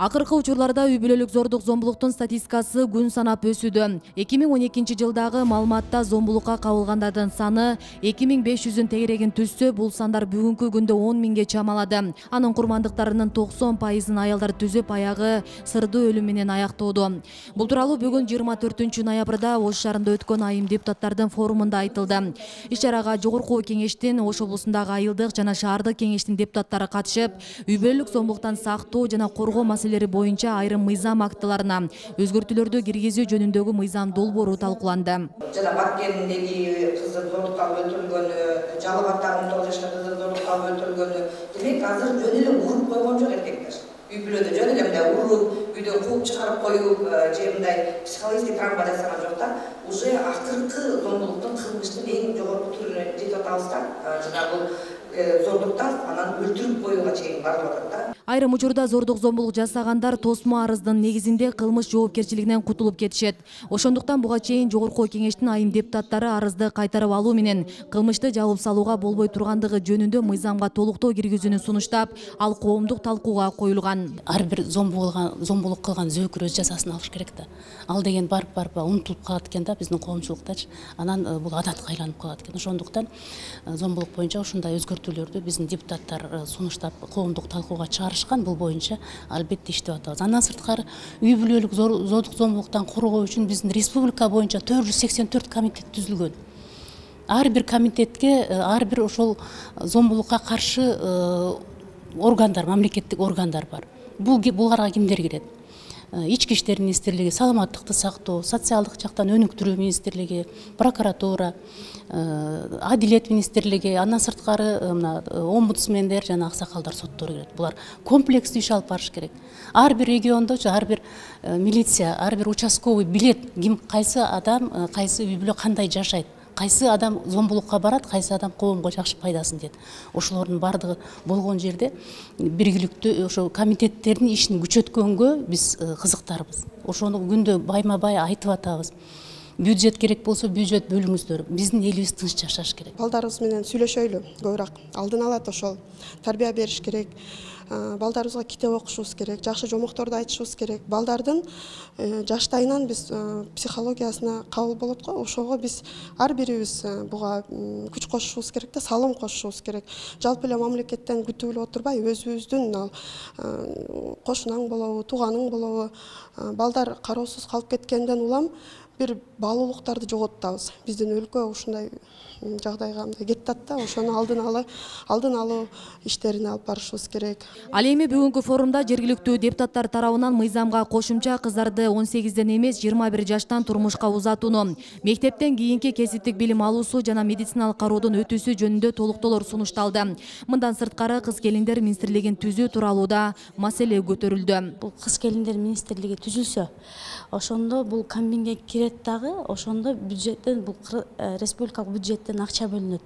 Акыркы учурларда үй бүлөлүк зордук зомбулуктун статистикасы күн санап өсүүдө. 2012 жылдагы маалыматта зомбулукка кабылгандардын саны 2500-үн тегерегин түзсө, бул сандар бүгүнкү күндө 10 миңге чамалады. Анын курмандыктарынын 90%-ын аялдар түзөп, аягы сырдуу өлүм менен аяктоодо. Бул тууралуу бүгүн 24 ноябрда Ош шаарында өткөн айым депутаттардын форумунда айтылды. Иш-чарага Жогорку Кеңештин, Ош облусундагы айылдык жана шаардык кеңештин депутаттары катышып, үй бүлөлүк зомбулуктан сактоо жана коргоо маселелери боюнча айрым мыйзам актыларына өзгөртүүлөрдү киргизүү жөнүндөгү мыйзам долбоору талкууланды. Жана Баткендеги кызды зордукка өлтүрүлгөнү, Жалал Абадтагы 19 жаштагы кызды зордукка өлтүрүлгөнү. Демек азыр жөн эле уруп койгон жок эркектер. Үй бүлөдө жөн эле мындай уруп, үйдөн кууп чыгарып коюп, же мындай психологический травма жасаган жок да. Уже акыркы зомбулуктун, кылмыштын эң жогорку түрүнө жетип атабыз да. Жана бул зордуктан анан өлтүрүп коюуга чейин барып атат да. Айрым учурда зордук зомбулук жасагандар тосмо арыздын негизинде кылмыш жоопкерчилигинен кутулуп кетишет. Ошондуктан буга чейин Жогорку Кеңештин айым депутаттары арызды кайтарып алуу менен кылмышты жабып салууга болбой тургандыгы жөнүндө мыйзамга толуктоо киргизүүнү сунуштап, ал коомдук талкууга коюлган. Ар бир зомбулук кылган зөөкүр өз жазасын алыш керек да. Ал деген барып унутулуп калат экен да биздин коомчулуктачы. Анан бул адатка айланып калат экен. Ошондуктан зомбулук боюнча ушундай өзгөртүүлөрдү биздин депутаттар сунуштап коомдук талкууга чыгарышкан. Бул боюнча албетте иштеп атабыз. Андан сырткары үй бүлөлүк зордук зомбулуктан коргоо үчүн биздин республика боюнча 484 комитет түзүлгөн. Ар бир комитетке ар бир ошол зомбулукка каршы органдар, мамлекеттик органдар бар. Буларга кимдер кирет? Ички иштер министрлиги, саламаттыкты сактоо, социалдык жактан өнүктүрүү министрлиги, прокуратура, адилет министрлиги, андан сырткары омбудсмендер жана аксакалдар, соттор кирет. Булар комплекстүү иш алып барыш керек. Ар бир региондо ар бир милиция, ар бир участковый билет, ким кайсы адам, кайсы үй бүлө кандай жашайт. Кайсы адам зомбулукка барат, кайсы адам коомго жакшы пайдасын дейт. Ошолордун бардыгы болгон жерде биргиликтүү ошо комитеттердин ишин күчөткөнгө биз кызыктарбыз. Ошону күндө байма-бай айтып атабыз. Бюджет керек болсо бюджет бөлүңүздөр. Биздин элибиз тынч жашаш керек. Балдарыбыз менен сүйлөшөйлү көбүрөөк. Алдын ала ошол тарбия бериш керек. Балдарыбызга китеп окушубуз керек, жакшы жомокторду айтышыбыз керек. Балдардын жаштайынан биз психологиясына кабыл болот го. Ошого биз ар бирибиз буга күч кошушубуз керек да, салым кошушубуз керек. Жалпы эле мамлекеттен күтүп эле отурбай, өзүбүздүн кошунаң болобу, тууганың болобу, балдар кароосуз калып кеткенден улам бир баалуулуктарды жоготабыз. Биздин өлкө ушундай жагдайга кетти да, ошону алдын алуу иштерине алып барышыбыз керек. Ал эми бүгүнкү форумда жергиликтүү депутаттар тарабынан мыйзамга кошумча кыздарды 18ден эмес 21 жаштан турмушка узатууну, мектептен кийинки кесиптик билим алуусу жана медициналык кароодон өтүүсү жөнүндө толуктоолор сунушталды. Мындан сырткары кыз келиндер министрлигин түзүү тууралуу да маселе көтөрүлдү. Бул кыз келиндер министрлиги түзүлсө, ошондо бул комбинге кирет дагы, ошондо бюджеттен бул республикалык бюджеттен акча бөлүнөт.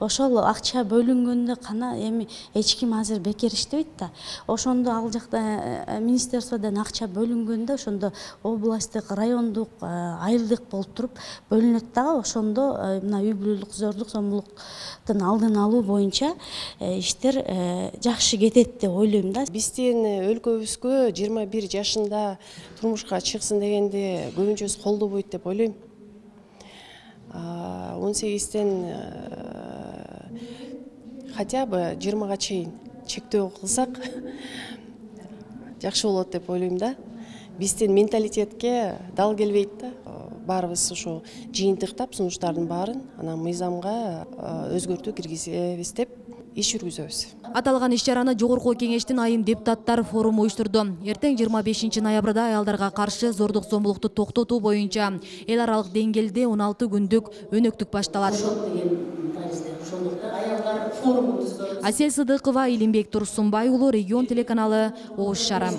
Ошол акча бөлүнгөндө кана эми эч ким азыр бекер иштебейт да. Ошондо ал жакта министерстводон акча бөлүнгөндө, ошондо областтык, райондук, айылдык болуп туруп бөлүнөт дагы. Ошондо мына үй бүлөлүк зордук зомбулуктун алдын алуу боюнча иштер жакшы кетет деп ойлойм да. Биздин өлкөбүзгө 21 жашында турмушка чыксын дегенде көбүнчөсү колдобойт деп ойлойм. 18-тен хотя бы 20-га чейин чектөө кылсак жакшы болот деп ойлойм да. Биздин менталитетке дал келбейт да. Баарыбыз ошо жыйынтыктап сунуштардын баарын анан мыйзамга өзгөртүү киргизебиз деп иш жүргүзөбүз. Аталган иш-чараны Жогорку Кеңештин айым депутаттар форуму уюштурду. Эртең 25 ноябрда аялдарга каршы зордук зомбулукту токтотуу боюнча эл аралык деңгээлде 16 күндүк өнөктүк башталат. Асел Сыдыкова, Илимбек Турсунбай уулу, Регион телеканалы, Ош шаары.